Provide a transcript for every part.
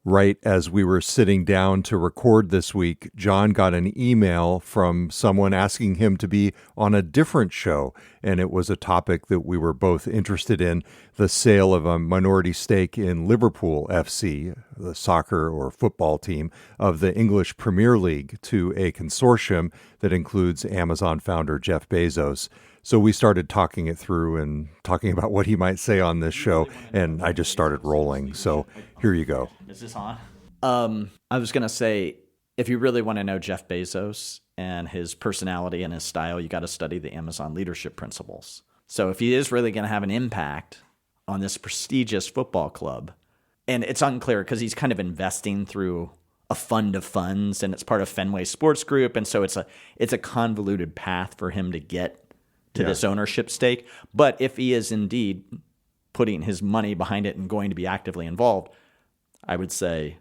Right as we were sitting down to record this week, John got an email from someone asking him to be on a different show. And it was a topic that we were both interested in, the sale of a minority stake in Liverpool FC, the soccer or football team of the English Premier League, to a consortium that includes Amazon founder Jeff Bezos. So we started talking it through and talking about what he might say on this show, and I just started rolling. So here you go. Is this on? I was going to say, if you really want to know Jeff Bezos and his personality and his style, you got to study the Amazon leadership principles. So if he is really going to have an impact on this prestigious football club, and it's unclear because he's kind of investing through a fund of funds, and it's part of Fenway Sports Group, and so it's a convoluted path for him to get to this ownership stake. But if he is indeed putting his money behind it and going to be actively involved, I would say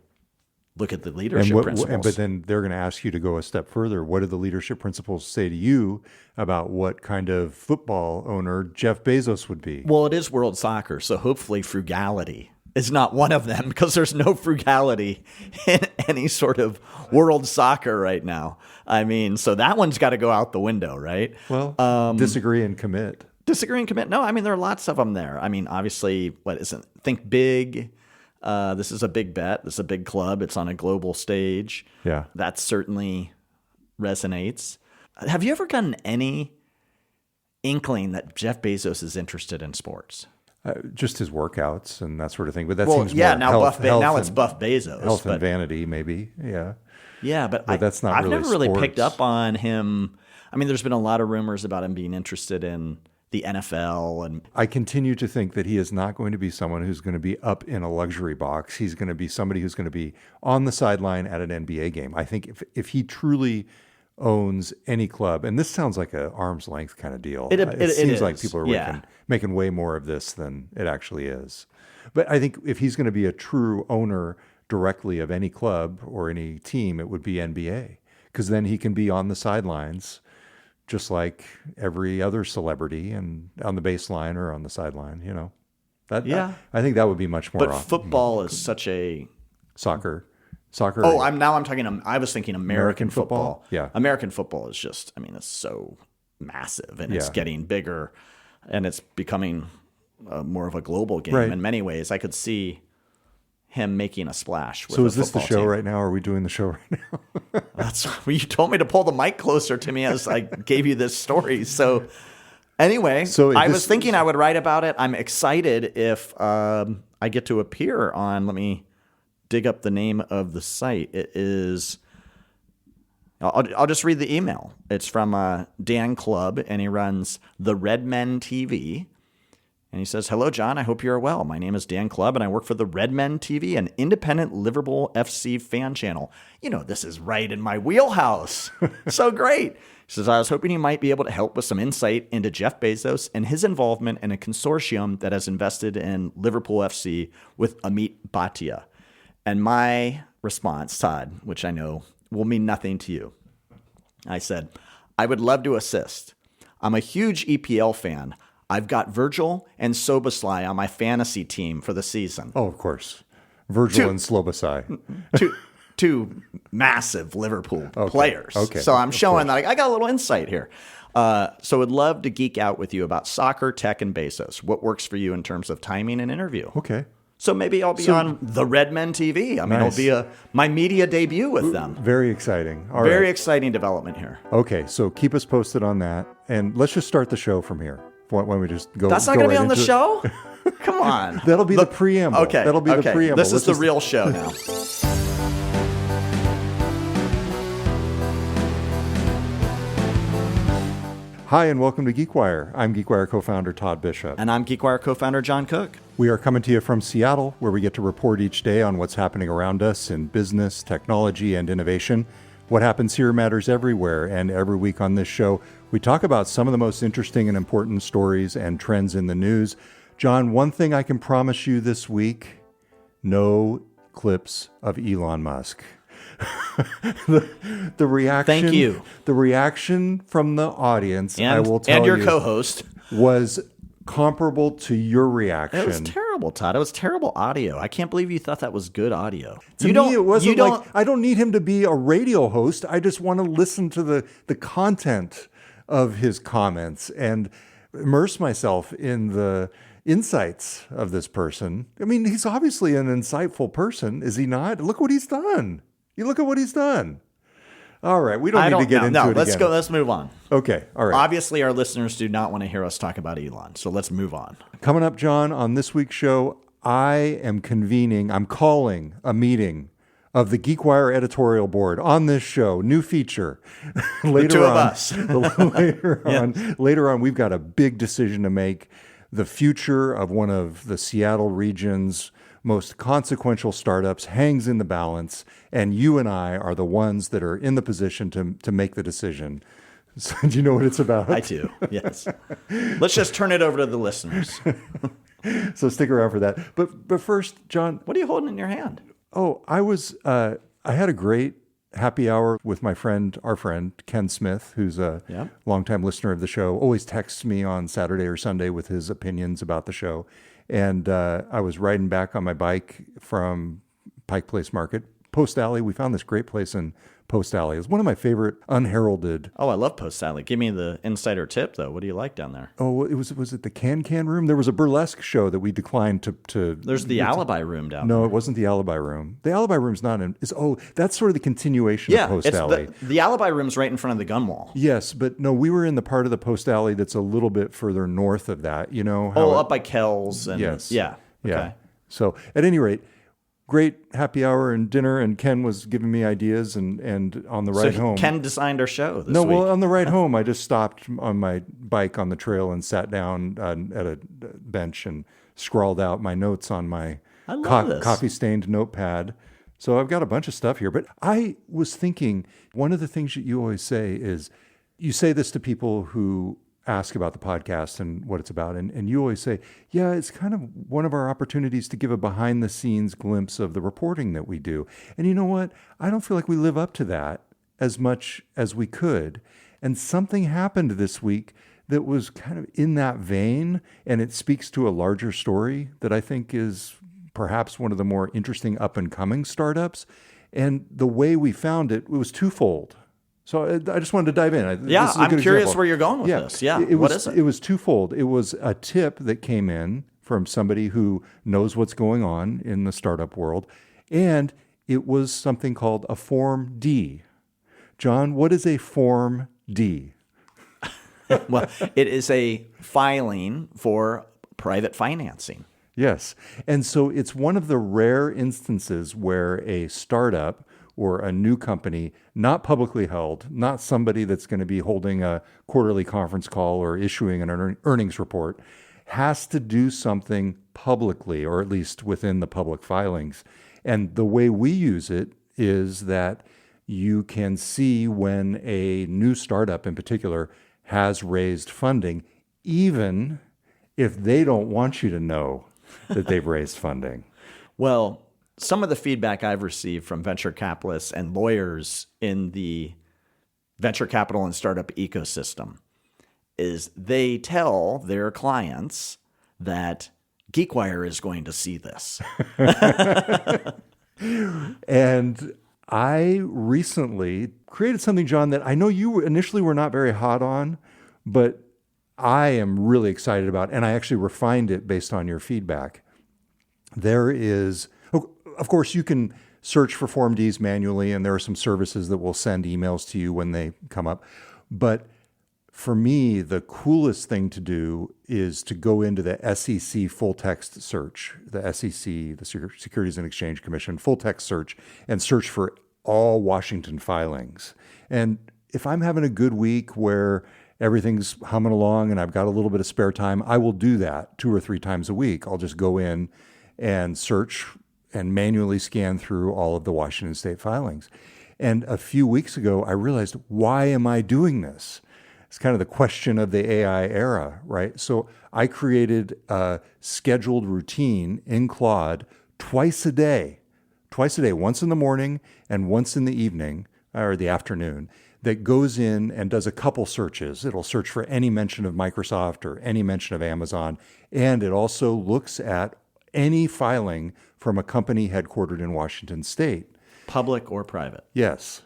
look at the leadership principles. But then they're going to ask you to go a step further. What do the leadership principles say to you about what kind of football owner Jeff Bezos would be? Well, it is world soccer, so hopefully frugality is not one of them, because there's no frugality in any sort of world soccer right now. I mean, so that one's got to go out the window, right? Well, disagree and commit. Disagree and commit. No, I mean, there are lots of them there. I mean, obviously, think big. This is a big bet. This is a big club. It's on a global stage. Yeah. That certainly resonates. Have you ever gotten any inkling that Jeff Bezos is interested in sports? Just his workouts and that sort of thing. But that seems more now health it's Buff Bezos. Health and vanity, maybe. Yeah. Yeah, but that's not I've really never really sports. picked up on him. I mean, there's been a lot of rumors about him being interested in the NFL. And I continue to think that he is not going to be someone who's going to be up in a luxury box. He's going to be somebody who's going to be on the sideline at an NBA game. I think if he truly owns any club, and this sounds like an arm's length kind of deal. It seems like people are making way more of this than it actually is. But I think if he's going to be a true owner directly of any club or any team, it would be NBA, because then he can be on the sidelines just like every other celebrity, and on the baseline or on the sideline, you know. I think that would be much more. But football is such a soccer. Oh, I was thinking American football. Yeah. American football is just, I mean, it's so massive, and it's getting bigger, and it's becoming more of a global game in many ways. I could see him making a splash with So is this the show team. right now? Are we doing the show right now? That's you told me to pull the mic closer to me as I gave you this story. So anyway, I was thinking I would write about it. I'm excited if I get to appear on, let me dig up the name of the site. It is, I'll just read the email. It's from Dan Clubb, and he runs the Red Men TV. And he says, "Hello, John. I hope you're well. My name is Dan Clubb, and I work for the Red Men TV, an independent Liverpool FC fan channel." You know, this is right in my wheelhouse. So great. He says, "I was hoping you might be able to help with some insight into Jeff Bezos and his involvement in a consortium that has invested in Liverpool FC with Amit Bhatia." And my response, Todd, which I know will mean nothing to you, I said, "I would love to assist. I'm a huge EPL fan. I've got Virgil and Soboslai on my fantasy team for the season." Oh, of course. Virgil and Slobosai. Two massive Liverpool players. Okay. So I'm showing that I got a little insight here. So I'd love to geek out with you about soccer, tech, and Bezos. What works for you in terms of timing and interview? Okay. So maybe I'll be on the Red Men TV. I mean, it'll be my media debut with them. Very exciting. Very exciting development here. Okay, so keep us posted on that. And let's just start the show from here. Why don't we just go? That's not going to be on the show? Come on. That'll be the preamble. Okay. That'll be the preamble. This is the real show now. Hi, and welcome to GeekWire. I'm GeekWire co-founder Todd Bishop. And I'm GeekWire co-founder John Cook. We are coming to you from Seattle, where we get to report each day on what's happening around us in business, technology, and innovation. What happens here matters everywhere, and every week on this show, we talk about some of the most interesting and important stories and trends in the news. John, one thing I can promise you this week, no clips of Elon Musk. the reaction. Thank you. The reaction from the audience, I will tell you, and your co-host, was comparable to your reaction. It was terrible, Todd. It was terrible audio. I can't believe you thought that was good audio. To me, it wasn't like, I don't need him to be a radio host. I just want to listen to the content of his comments and immerse myself in the insights of this person. I mean, he's obviously an insightful person, is he not? Look what he's done. You look at what he's done. All right, we don't need to get into it let's again. go. Let's move on. Okay, all right. Obviously, our listeners do not want to hear us talk about Elon, so let's move on. Coming up, John, on this week's show, I'm calling a meeting of the GeekWire editorial board on this show. New feature. The two of us. Later on, we've got a big decision to make. The future of one of the Seattle region's most consequential startups hangs in the balance, and you and I are the ones that are in the position to make the decision. So, do you know what it's about? I do, yes. Let's just turn it over to the listeners. So stick around for that. But first, John. What are you holding in your hand? Oh, I had a great happy hour with our friend, Ken Smith, who's a longtime listener of the show, always texts me on Saturday or Sunday with his opinions about the show. And I was riding back on my bike from Pike Place Market, Post Alley. We found this great place in Post Alley. It's one of my favorite unheralded. Oh, I love Post Alley. Give me the insider tip, though. What do you like down there? Oh, was it the Can Room? There was a burlesque show that we declined to. There's the Alibi Room down there. No, it wasn't the Alibi Room. The Alibi Room's not in. That's sort of the continuation of Post Alley. The Alibi Room's right in front of the gun wall. Yes, but no, we were in the part of the Post Alley that's a little bit further north of that. You know? Up by Kells. And, yes. Yeah. Okay. Yeah. So at any rate, great happy hour and dinner, and Ken was giving me ideas, and on the ride home. Ken designed our show this week. Well, on the ride home, I just stopped on my bike on the trail and sat down at a bench and scrawled out my notes on my coffee-stained notepad. So I've got a bunch of stuff here. But I was thinking, one of the things that you always say is, you say this to people who ask about the podcast and what it's about. And you always say, yeah, it's kind of one of our opportunities to give a behind the scenes glimpse of the reporting that we do. And you know what? I don't feel like we live up to that as much as we could. And something happened this week that was kind of in that vein, and it speaks to a larger story that I think is perhaps one of the more interesting up and coming startups. And the way we found it was twofold. So I just wanted to dive in. I'm curious where you're going with this. Yeah, what is it? It was twofold. It was a tip that came in from somebody who knows what's going on in the startup world, and it was something called a Form D. John, what is a Form D? Well, it is a filing for private financing. Yes, and so it's one of the rare instances where a startup or a new company, not publicly held, not somebody that's going to be holding a quarterly conference call or issuing an earnings report, has to do something publicly, or at least within the public filings. And the way we use it is that you can see when a new startup in particular has raised funding, even if they don't want you to know that they've raised funding. Well, some of the feedback I've received from venture capitalists and lawyers in the venture capital and startup ecosystem is they tell their clients that GeekWire is going to see this. And I recently created something, John, that I know you initially were not very hot on, but I am really excited about, and I actually refined it based on your feedback. There is... Of course, you can search for Form Ds manually, and there are some services that will send emails to you when they come up. But for me, the coolest thing to do is to go into the SEC full text search, the SEC, the Securities and Exchange Commission full text search, and search for all Washington filings. And if I'm having a good week where everything's humming along and I've got a little bit of spare time, I will do that 2 or 3 times a week. I'll just go in and search and manually scan through all of the Washington State filings. And a few weeks ago, I realized, why am I doing this? It's kind of the question of the AI era, right? So I created a scheduled routine in Claude twice a day, once in the morning and once in the evening or the afternoon, that goes in and does a couple searches. It'll search for any mention of Microsoft or any mention of Amazon, and it also looks at any filing from a company headquartered in Washington State. Public or private. Yes.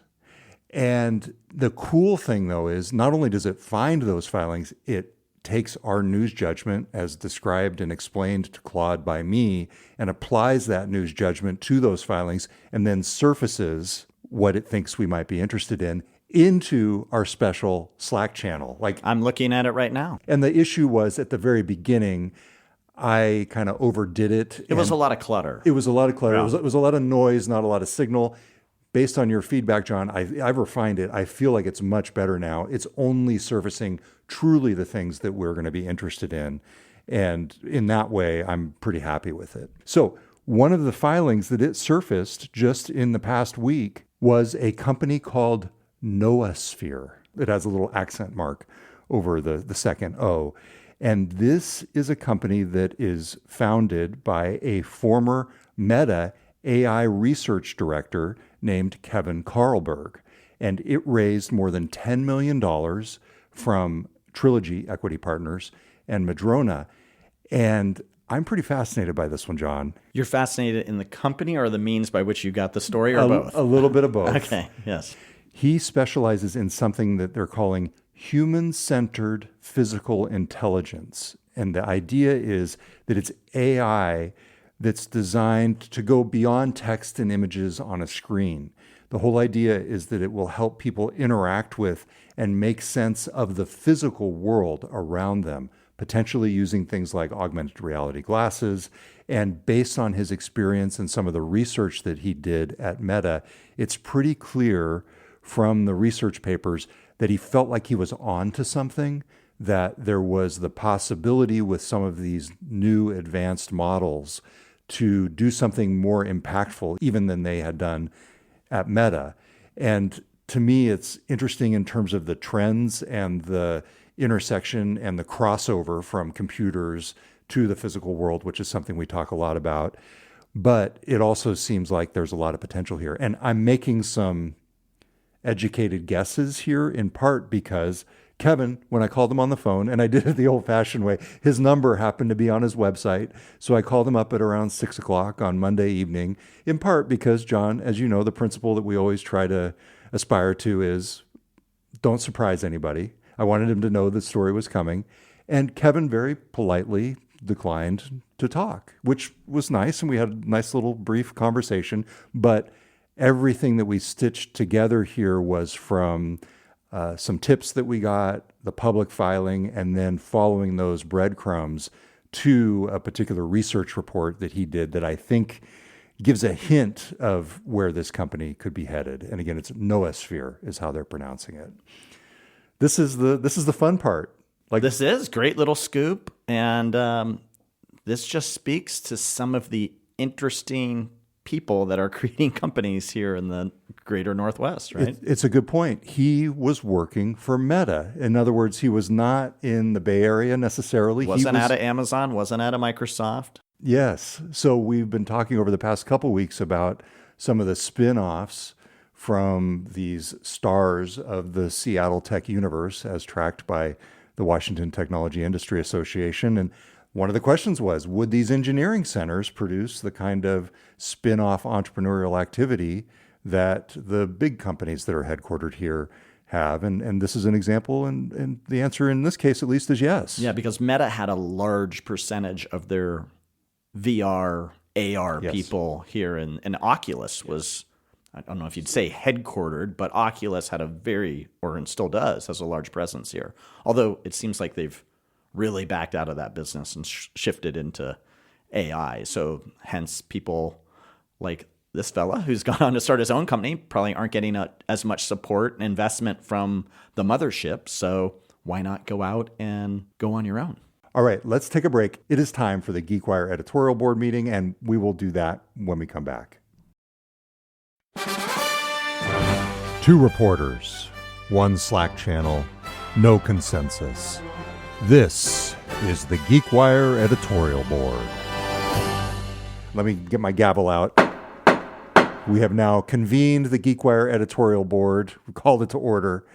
And the cool thing, though, is not only does it find those filings, it takes our news judgment as described and explained to Claude by me and applies that news judgment to those filings and then surfaces what it thinks we might be interested in into our special Slack channel. Like, I'm looking at it right now. And the issue was at the very beginning, I kind of overdid it. It was a lot of clutter. It was a lot of clutter. Yeah. It was a lot of noise, not a lot of signal. Based on your feedback, John, I've refined it. I feel like it's much better now. It's only surfacing truly the things that we're going to be interested in. And in that way, I'm pretty happy with it. So one of the filings that it surfaced just in the past week was a company called Noosphere. It has a little accent mark over the second O. And this is a company that is founded by a former Meta AI research director named Kevin Carlberg. And it raised more than $10 million from Trilogy Equity Partners and Madrona. And I'm pretty fascinated by this one, John. You're fascinated in the company or the means by which you got the story, or both? A little bit of both. Okay, yes. He specializes in something that they're calling human-centered physical intelligence. And the idea is that it's AI that's designed to go beyond text and images on a screen. The whole idea is that it will help people interact with and make sense of the physical world around them, potentially using things like augmented reality glasses. And based on his experience and some of the research that he did at Meta, it's pretty clear from the research papers that he felt like he was on to something, that there was the possibility with some of these new advanced models to do something more impactful even than they had done at Meta. And to me, it's interesting in terms of the trends and the intersection and the crossover from computers to the physical world, which is something we talk a lot about. But it also seems like there's a lot of potential here. And I'm making some educated guesses here, in part because Kevin, when I called him on the phone, and I did it the old-fashioned way, his number happened to be on his website. So I called him up at around 6 o'clock on Monday evening, in part because, John, as you know, the principle that we always try to aspire to is don't surprise anybody. I wanted him to know the story was coming. And Kevin very politely declined to talk, which was nice. And we had a nice little brief conversation. But everything that we stitched together here was from some tips that we got, the public filing, and then following those breadcrumbs to a particular research report that he did that I think gives a hint of where this company could be headed. And again, it's Noosphere is how they're pronouncing it. This is the fun part. Like, this is great little scoop, and this just speaks to some of the interesting people that are creating companies here in the greater Northwest, right? It's a good point. He was working for Meta. In other words, he was not in the Bay Area necessarily. Wasn't out of Amazon, wasn't out of Microsoft. Yes. So we've been talking over the past couple weeks about some of the spin-offs from these stars of the Seattle tech universe as tracked by the Washington Technology Industry Association. And one of the questions was, would these engineering centers produce the kind of spin-off entrepreneurial activity that the big companies that are headquartered here have? And this is an example, and the answer in this case, at least, is yes. Yeah, because Meta had a large percentage of their VR, AR people here, and Oculus was, I don't know if you'd say headquartered, but Oculus had and still does, has a large presence here. Although it seems like they've really backed out of that business and shifted into AI. So hence people like this fella who's gone on to start his own company probably aren't getting as much support and investment from the mothership. So why not go out and go on your own? All right, let's take a break. It is time for the GeekWire editorial board meeting, and we will do that when we come back. 2 reporters, 1 Slack channel, no consensus. This is the GeekWire editorial board. Let me get my gavel out. We have now convened the GeekWire editorial board. We called it to order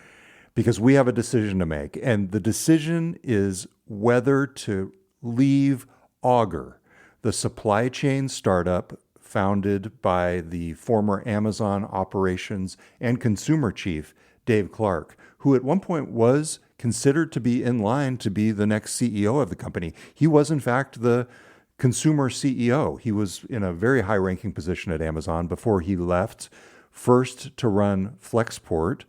because we have a decision to make. And the decision is whether to leave Auger, the supply chain startup founded by the former Amazon operations and consumer chief, Dave Clark, who at one point was considered to be in line to be the next CEO of the company. He was, in fact, the consumer CEO. He was in a very high-ranking position at Amazon before he left, first to run Flexport,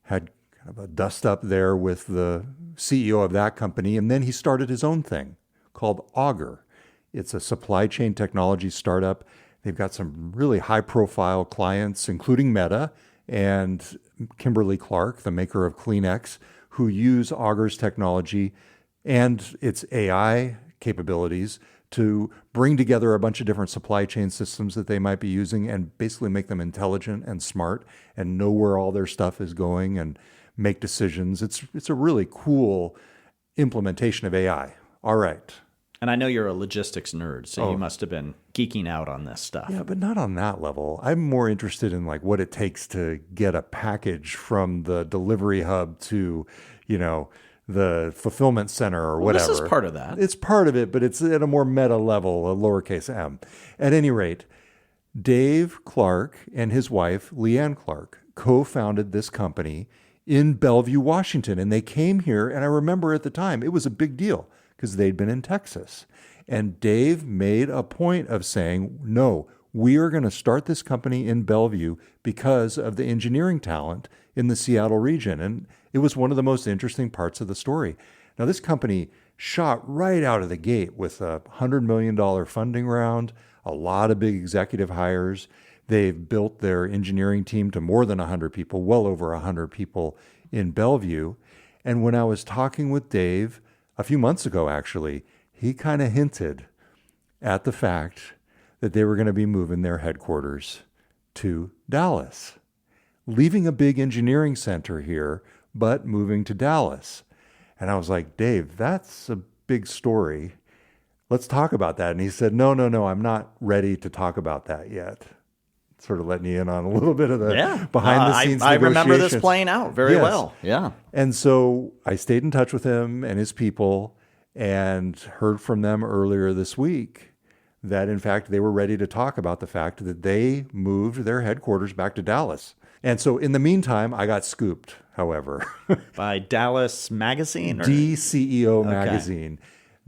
had kind of a dust-up there with the CEO of that company, and then he started his own thing called Auger. It's a supply chain technology startup. They've got some really high-profile clients, including Meta and Kimberly-Clark, the maker of Kleenex, who use Auger's technology and its AI capabilities to bring together a bunch of different supply chain systems that they might be using and basically make them intelligent and smart and know where all their stuff is going and make decisions. It's a really cool implementation of AI. All right. And I know you're a logistics nerd, so you must have been geeking out on this stuff. Yeah, but not on that level. I'm more interested in like what it takes to get a package from the delivery hub to, the fulfillment center or whatever. This is part of that. It's part of it, but it's at a more meta level, a lowercase m. At any rate, Dave Clark and his wife, Leanne Clark, co-founded this company in Bellevue, Washington. And they came here, and I remember at the time, it was a big deal because they'd been in Texas. And Dave made a point of saying, no, we are going to start this company in Bellevue because of the engineering talent in the Seattle region. And it was one of the most interesting parts of the story. Now, this company shot right out of the gate with a $100 million funding round, a lot of big executive hires. They've built their engineering team to more than 100 people, well over 100 people in Bellevue. And when I was talking with Dave a few months ago, actually, he kind of hinted at the fact that they were going to be moving their headquarters to Dallas, leaving a big engineering center here, but moving to Dallas. And I was like, Dave, that's a big story. Let's talk about that. And he said, no, I'm not ready to talk about that yet. Sort of letting you in on a little bit of the behind the scenes negotiations. I remember this playing out very well. Yeah. And so I stayed in touch with him and his people and heard from them earlier this week that, in fact, they were ready to talk about the fact that they moved their headquarters back to Dallas. And so in the meantime, I got scooped, however. By Dallas Magazine? Or? DCEO Magazine.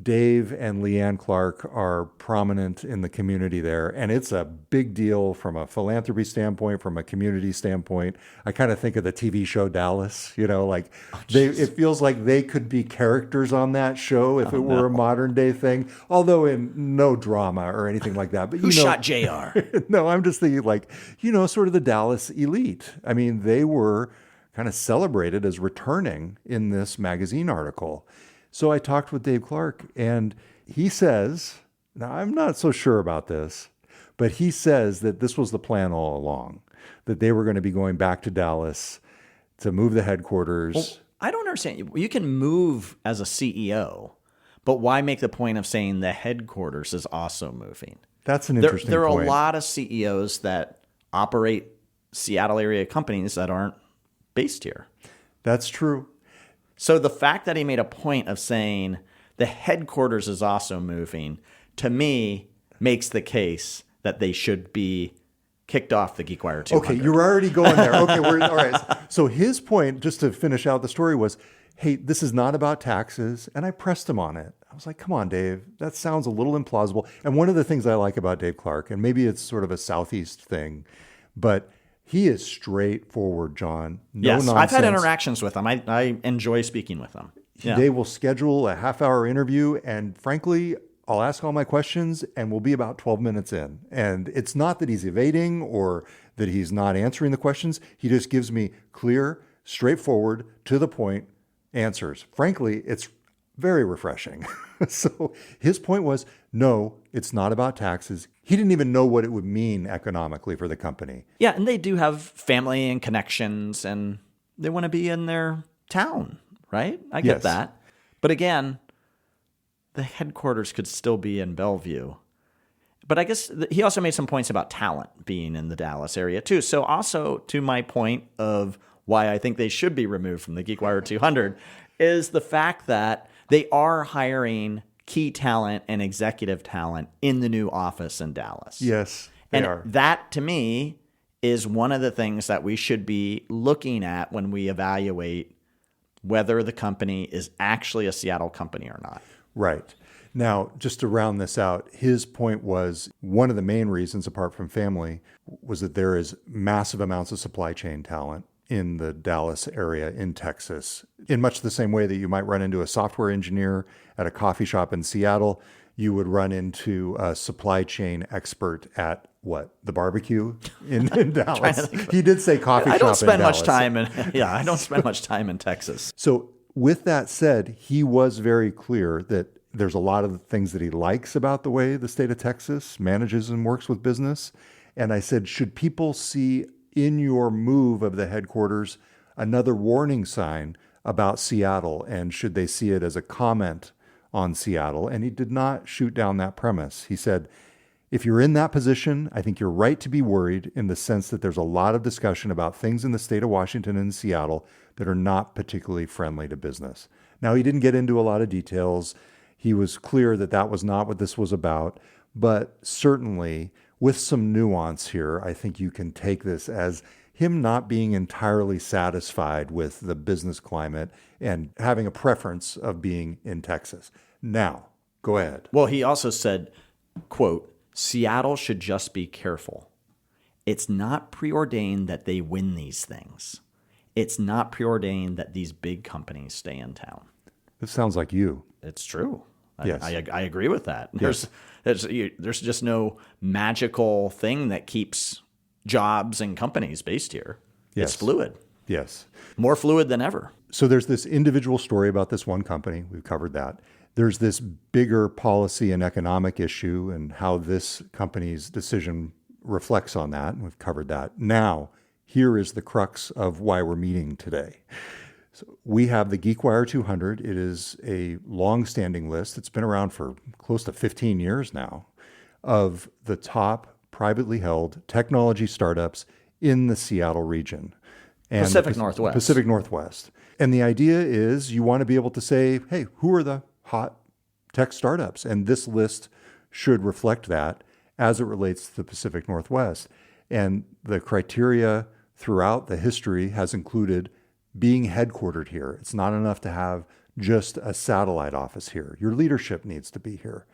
Dave and Leanne Clark are prominent in the community there, and it's a big deal from a philanthropy standpoint, from a community standpoint. I kind of think of the TV show Dallas, it feels like they could be characters on that show if it were a modern day thing, although in no drama or anything like that. But Who shot JR? No, I'm just thinking sort of the Dallas elite. I mean, they were kind of celebrated as returning in this magazine article. So I talked with Dave Clark, and he says, now I'm not so sure about this, but he says that this was the plan all along, that they were going to be going back to Dallas to move the headquarters. Well, I don't understand. You can move as a CEO, but why make the point of saying the headquarters is also moving? That's an interesting point. There are a lot of CEOs that operate Seattle area companies that aren't based here. That's true. So the fact that he made a point of saying the headquarters is also moving, to me, makes the case that they should be kicked off the GeekWire 200. Okay, you're already going there. Okay, all right. So his point, just to finish out the story, was, hey, this is not about taxes. And I pressed him on it. I was like, come on, Dave, that sounds a little implausible. And one of the things I like about Dave Clark, and maybe it's sort of a Southeast thing, but he is straightforward, John. No nonsense. I've had interactions with him. I enjoy speaking with him. Yeah. They will schedule a half-hour interview, and frankly, I'll ask all my questions, and we'll be about 12 minutes in. And it's not that he's evading or that he's not answering the questions. He just gives me clear, straightforward, to the point answers. Frankly, it's very refreshing. So his point was, no, it's not about taxes. He didn't even know what it would mean economically for the company. Yeah, and they do have family and connections, and they want to be in their town, right? I get that. But again, the headquarters could still be in Bellevue. But I guess he also made some points about talent being in the Dallas area too. So also to my point of why I think they should be removed from the GeekWire 200 is the fact that they are hiring key talent and executive talent in the new office in Dallas. Yes, they are. That to me is one of the things that we should be looking at when we evaluate whether the company is actually a Seattle company or not. Right. Now, just to round this out, his point was one of the main reasons, apart from family, was that there is massive amounts of supply chain talent in the Dallas area in Texas. In much the same way that you might run into a software engineer at a coffee shop in Seattle, you would run into a supply chain expert at the barbecue in Dallas. He did say coffee shop in Dallas. I don't spend much time I don't spend much time in Texas. So with that said, he was very clear that there's a lot of the things that he likes about the way the state of Texas manages and works with business. And I said, should people see in your move of the headquarters another warning sign about Seattle? And should they see it as a comment on Seattle? And he did not shoot down that premise. He said, if you're in that position, I think you're right to be worried in the sense that there's a lot of discussion about things in the state of Washington and Seattle that are not particularly friendly to business. Now, he didn't get into a lot of details. He was clear that that was not what this was about, but certainly with some nuance here, I think you can take this as him not being entirely satisfied with the business climate and having a preference of being in Texas. Now, go ahead. Well, he also said, quote, Seattle should just be careful. It's not preordained that they win these things. It's not preordained that these big companies stay in town. This sounds like you. It's true. Yes. I agree with that. Yes. There's just no magical thing that keeps jobs and companies based here. Yes. It's fluid. Yes. More fluid than ever. So there's this individual story about this one company. We've covered that. There's this bigger policy and economic issue and how this company's decision reflects on that. And we've covered that. Now, here is the crux of why we're meeting today. So we have the GeekWire 200. It is a long-standing list. It's been around for close to 15 years now of the top privately held technology startups in the Seattle region. And Pacific Northwest. Pacific Northwest. And the idea is you want to be able to say, hey, who are the hot tech startups? And this list should reflect that as it relates to the Pacific Northwest. And the criteria throughout the history has included being headquartered here. It's not enough to have just a satellite office here. Your leadership needs to be here.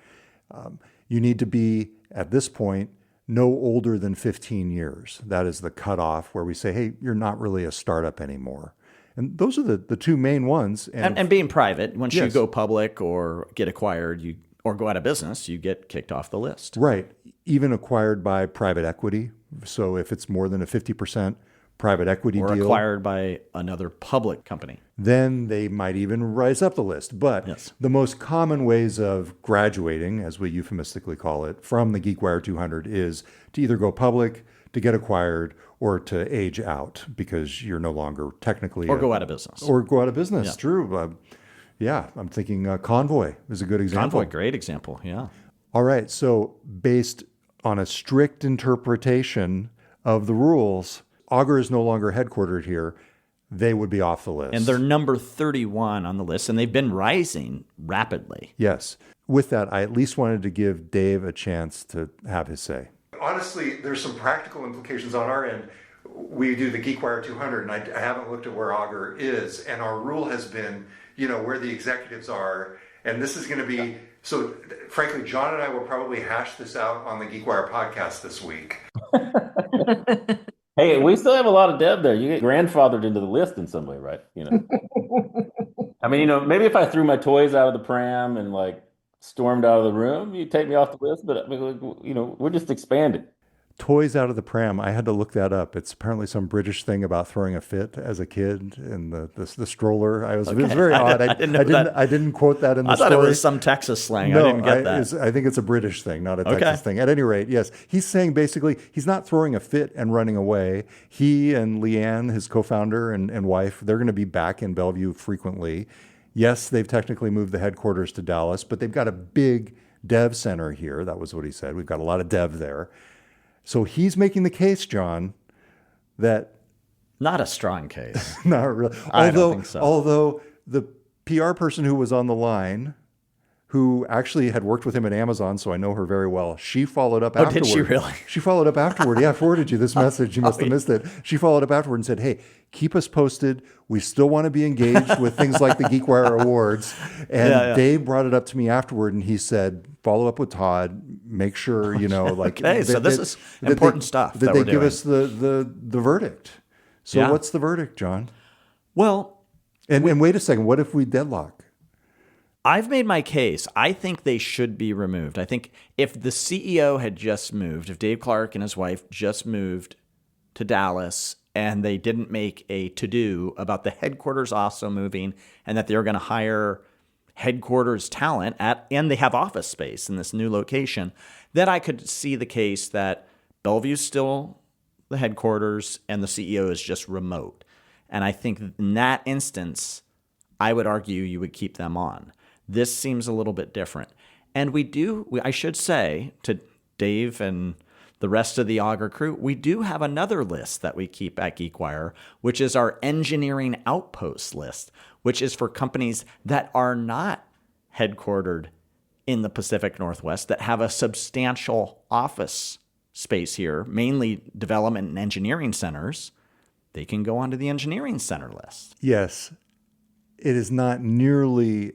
You need to be, at this point, no older than 15 years. That is the cutoff where we say, hey, you're not really a startup anymore. And those are the two main ones. And being private, once you go public or get acquired, or go out of business, you get kicked off the list. Right. Even acquired by private equity. So if it's more than a 50% private equity or deal, acquired by another public company, then they might even rise up the list. But the most common ways of graduating, as we euphemistically call it, from the GeekWire 200 is to either go public, to get acquired, or to age out because you're no longer technically... Or go out of business. Or go out of business, yeah. True. I'm thinking Convoy is a good example. Convoy, great example, yeah. All right, so based on a strict interpretation of the rules, Auger is no longer headquartered here. They would be off the list. And they're number 31 on the list, and they've been rising rapidly. Yes. With that, I at least wanted to give Dave a chance to have his say. Honestly, there's some practical implications on our end. We do the GeekWire 200, and I haven't looked at where Auger is, and our rule has been, where the executives are, and this is going to be... So, frankly, John and I will probably hash this out on the GeekWire podcast this week. Hey, we still have a lot of dev there. You get grandfathered into the list in some way, right? I mean, maybe if I threw my toys out of the pram and stormed out of the room, you'd take me off the list. But I mean, we're just expanding. Toys out of the pram. I had to look that up. It's apparently some British thing about throwing a fit as a kid and the stroller. It was very odd. I didn't quote that in the story. I thought it was some Texas slang. No, I didn't get that. I think it's a British thing, not a Texas thing. At any rate, yes. He's saying basically he's not throwing a fit and running away. He and Leanne, his co-founder and wife, they're going to be back in Bellevue frequently. Yes, they've technically moved the headquarters to Dallas, but they've got a big dev center here. That was what he said. We've got a lot of dev there. So he's making the case, John, that not a strong case. Not really. I don't think so. Although the PR person who was on the line, who actually had worked with him at Amazon, so I know her very well, she followed up afterward. Did she really? She followed up afterward. Yeah, I forwarded you this message. You must have missed it. She followed up afterward and said, hey, keep us posted. We still want to be engaged with things like the GeekWire Awards. And Dave brought it up to me afterward, and he said, follow up with Todd. Make sure, like... Okay, so this is important stuff that they give us the verdict. So what's the verdict, John? Well... And wait a second. What if we deadlock? I've made my case. I think they should be removed. I think if the CEO had just moved, if Dave Clark and his wife just moved to Dallas and they didn't make a to-do about the headquarters also moving and that they're going to hire headquarters talent and they have office space in this new location, then I could see the case that Bellevue's still the headquarters and the CEO is just remote. And I think in that instance, I would argue you would keep them on. This seems a little bit different. And I should say to Dave and the rest of the Auger crew, we do have another list that we keep at GeekWire, which is our engineering outpost list, which is for companies that are not headquartered in the Pacific Northwest, that have a substantial office space here, mainly development and engineering centers. They can go onto the engineering center list. Yes. It is not nearly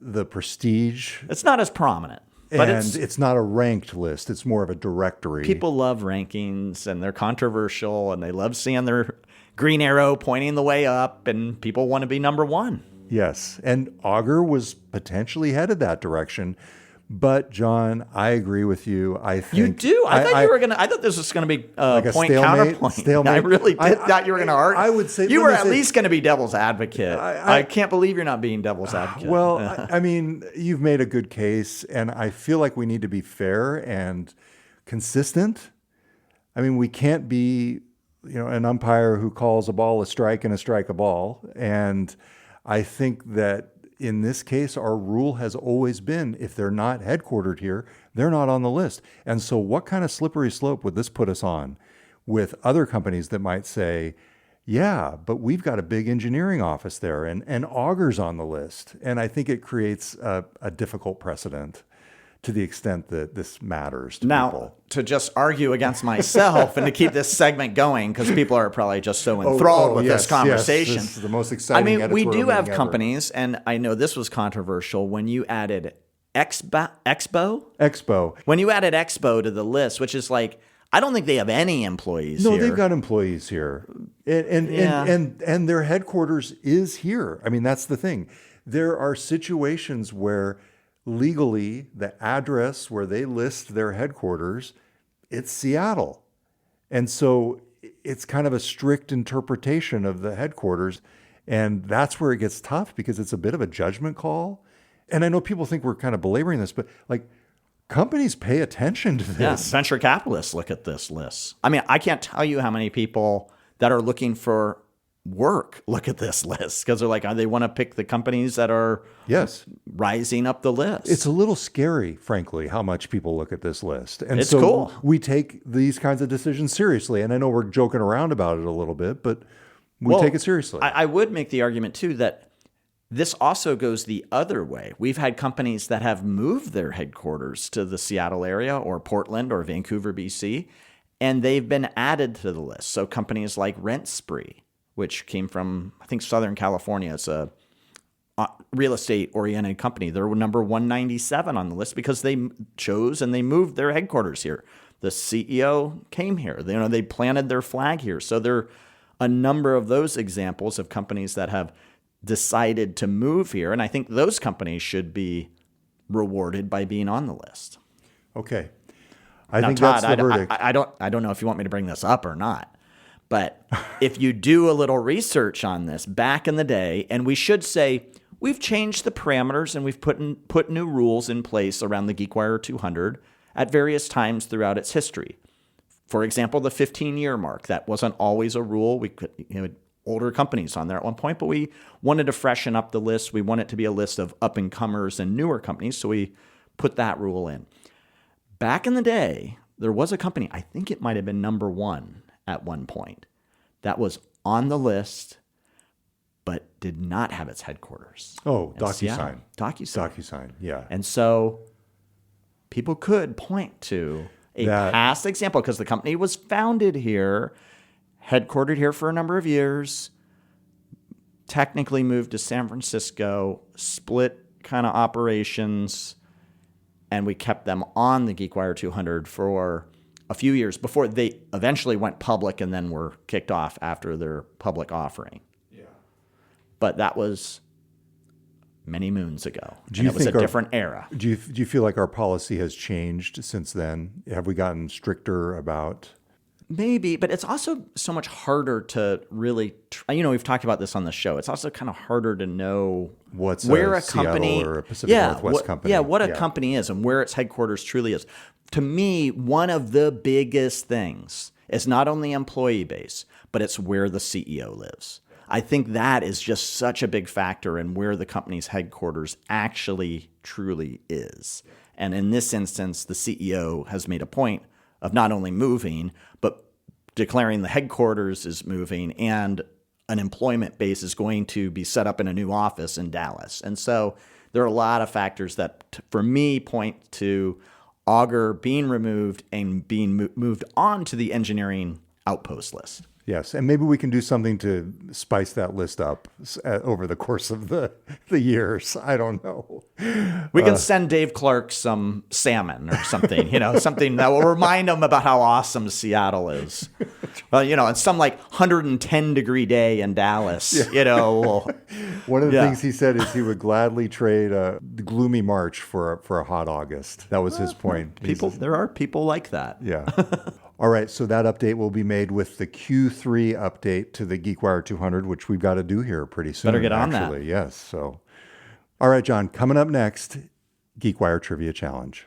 the prestige. It's not as prominent. But it's not a ranked list. It's more of a directory. People love rankings, and they're controversial, and they love seeing their green arrow pointing the way up, and people want to be number one. Yes. And Auger was potentially headed that direction. But John, I agree with you. I think you do. I thought this was going to be like a point stalemate, counterpoint. Stalemate. I really did thought you were going to argue. I would say you were at least going to be devil's advocate. I can't believe you're not being devil's advocate. Well, I mean, you've made a good case, and I feel like we need to be fair and consistent. I mean, we can't be, an umpire who calls a ball a strike and a strike a ball. And I think that in this case, our rule has always been if they're not headquartered here, they're not on the list. And so what kind of slippery slope would this put us on with other companies that might say, yeah, but we've got a big engineering office there and Auger's on the list. And I think it creates a difficult precedent to the extent that this matters to people. To just argue against myself and to keep this segment going, because people are probably just so enthralled with this conversation. Yes, this is the most exciting we do have companies, and I know this was controversial, when you added Expo? When you added Expo to the list, which is like, I don't think they have any employees here. No, they've got employees here. And their headquarters is here. I mean, that's the thing. There are situations where legally, the address where they list their headquarters, it's Seattle. And so it's kind of a strict interpretation of the headquarters. And that's where it gets tough because it's a bit of a judgment call. And I know people think we're kind of belaboring this, but companies pay attention to this. Yeah, venture capitalists look at this list. I mean, I can't tell you how many people that are looking for work look at this list because they're like, they want to pick the companies that are rising up the list. It's a little scary, frankly, how much people look at this list. And it's so cool. We take these kinds of decisions seriously. And I know we're joking around about it a little bit, but we take it seriously. I would make the argument, too, that this also goes the other way. We've had companies that have moved their headquarters to the Seattle area or Portland or Vancouver, BC, and they've been added to the list. So companies like Rent Spree, which came from, I think, Southern California. It's a real estate-oriented company. They're number 197 on the list because they chose and they moved their headquarters here. The CEO came here. They planted their flag here. So there are a number of those examples of companies that have decided to move here. And I think those companies should be rewarded by being on the list. Okay. I think Todd, that's the verdict. I don't know if you want me to bring this up or not. But if you do a little research on this back in the day, and we should say we've changed the parameters and we've put new rules in place around the GeekWire 200 at various times throughout its history. For example, the 15-year mark. That wasn't always a rule. We could older companies on there at one point, but we wanted to freshen up the list. We want it to be a list of up-and-comers and newer companies, so we put that rule in. Back in the day, there was a company, I think it might have been number one at one point, that was on the list, but did not have its headquarters. Oh, DocuSign. DocuSign, yeah. And so people could point to a past example because the company was founded here, headquartered here for a number of years, technically moved to San Francisco, split kind of operations, and we kept them on the GeekWire 200 for a few years before they eventually went public and then were kicked off after their public offering. Yeah. But that was many moons ago. And it was a different era. Do you feel like our policy has changed since then? Have we gotten stricter about... Maybe, but it's also so much harder to really, we've talked about this on the show. It's also kind of harder to know where a company Seattle or a Pacific Northwest company. What a company is and where its headquarters truly is. To me, one of the biggest things is not only employee base, but it's where the CEO lives. I think that is just such a big factor in where the company's headquarters actually truly is. And in this instance, the CEO has made a point of not only moving, but declaring the headquarters is moving and an employment base is going to be set up in a new office in Dallas. And so there are a lot of factors that, for me, point to Auger being removed and being moved on to the engineering outpost list. Yes, and maybe we can do something to spice that list up over the course of the years. I don't know. We can send Dave Clark some salmon or something, something that will remind him about how awesome Seattle is. Well, it's some 110-degree day in Dallas, One of the things he said is he would gladly trade a gloomy March for a hot August. That was his point. There are people like that. Yeah. All right, so that update will be made with the Q3 update to the GeekWire 200, which we've got to do here pretty soon. Better get on that. Yes. So, all right, John, coming up next, GeekWire Trivia Challenge.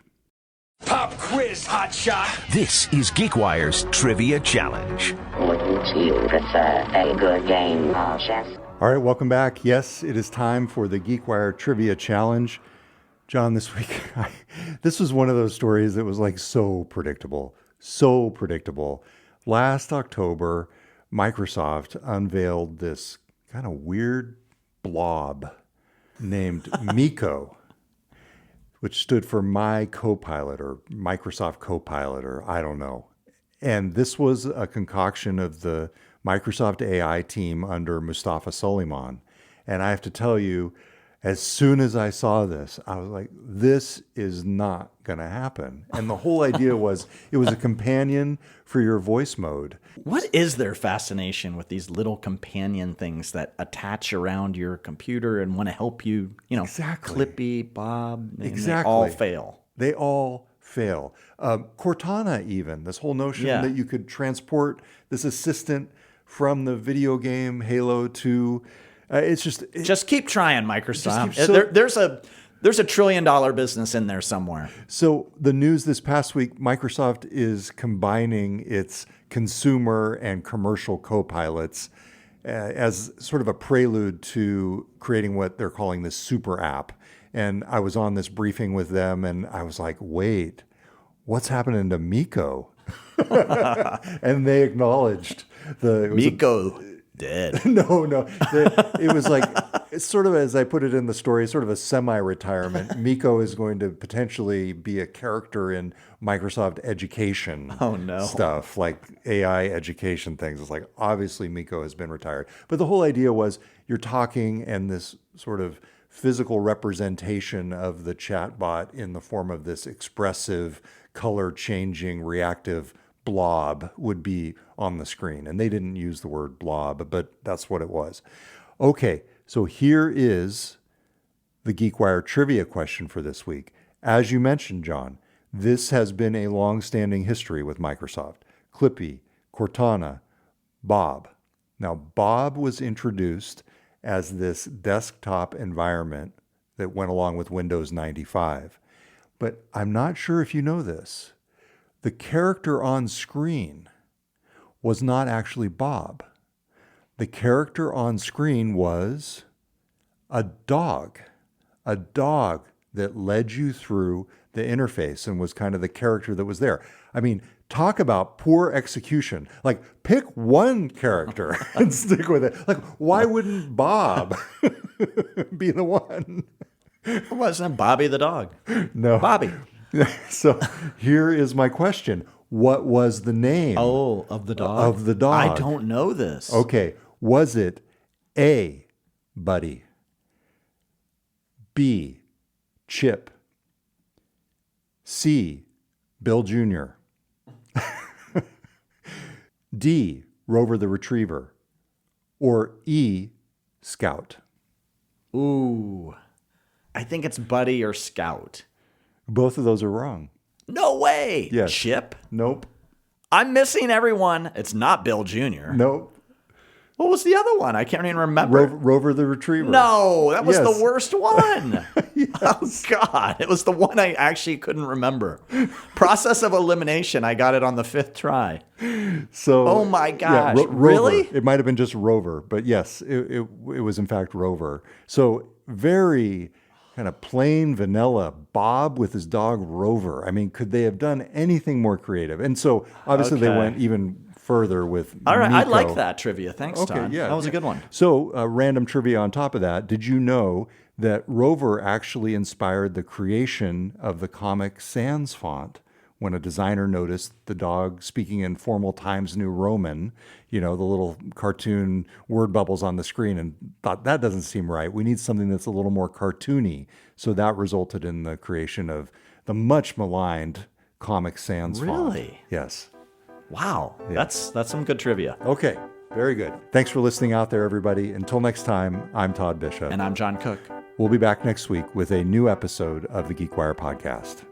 Pop quiz, hotshot. This is GeekWire's Trivia Challenge. Wouldn't you prefer a good game of chess? All right, welcome back. Yes, it is time for the GeekWire Trivia Challenge. John, this week, this was one of those stories that was so predictable. So predictable. Last October, Microsoft unveiled this kind of weird blob named Mico, which stood for My Copilot or Microsoft Copilot, or I don't know. And this was a concoction of the Microsoft AI team under Mustafa Suleyman. And I have to tell you, as soon as I saw this, I was like, this is not going to happen. And the whole idea was it was a companion for your voice mode. What is their fascination with these little companion things that attach around your computer and want to help you, Exactly. Clippy, Bob, Exactly. They all fail. They all fail. Cortana even, this whole notion that you could transport this assistant from the video game Halo to... it's just keep trying, Microsoft. There's a $1 trillion business in there somewhere. So the news this past week, Microsoft is combining its consumer and commercial copilots as sort of a prelude to creating what they're calling this super app. And I was on this briefing with them and I was like, wait, what's happening to Mico? And they acknowledged Mico. Dead. No. It was it's sort of, as I put it in the story, sort of a semi-retirement. Mico is going to potentially be a character in Microsoft education stuff, like AI education things. It's obviously Mico has been retired. But the whole idea was you're talking and this sort of physical representation of the chatbot in the form of this expressive, color-changing, reactive blob would be on the screen. And they didn't use the word blob, but that's what it was. Okay, so here is the GeekWire trivia question for this week. As you mentioned, John, this has been a long-standing history with Microsoft. Clippy, Cortana, Bob. Now, Bob was introduced as this desktop environment that went along with Windows 95. But I'm not sure if you know this. The character on screen was not actually Bob. The character on screen was a dog that led you through the interface and was kind of the character that was there. I mean, talk about poor execution. Like, pick one character and stick with it. Like, why wouldn't Bob be the one? Wasn't Bobby the dog? No. Bobby. So here is my question. What was the name? Of the dog? Of the dog. I don't know this. Okay. Was it A, Buddy, B, Chip, C, Bill Jr., D, Rover the Retriever, or E, Scout? Ooh. I think it's Buddy or Scout. Both of those are wrong. No way. Yes. Chip? Nope. I'm missing everyone. It's not Bill Jr. Nope. What was the other one? I can't even remember. Rover the Retriever. No, that was Yes. the worst one. Yes. Oh, God. It was the one I actually couldn't remember. Process of elimination. I got it on the 5th try. So, Oh, my gosh. Rover. Really? It might have been just Rover, but yes, it was in fact Rover. So very kind of plain vanilla Bob with his dog Rover. I mean, could they have done anything more creative? And so obviously they went even further with All right. I Mico. like that trivia. Thanks, Okay, Todd. yeah. That was a good one. So random trivia on top of that. Did you know that Rover actually inspired the creation of the Comic Sans font when a designer noticed the dog speaking in formal Times New Roman, the little cartoon word bubbles on the screen, and thought that doesn't seem right. We need something that's a little more cartoony. So that resulted in the creation of the much maligned Comic Sans font. Really? Yes. Wow. That's some good trivia. Okay. Very good. Thanks for listening out there, everybody. Until next time, I'm Todd Bishop. And I'm John Cook. We'll be back next week with a new episode of the GeekWire podcast.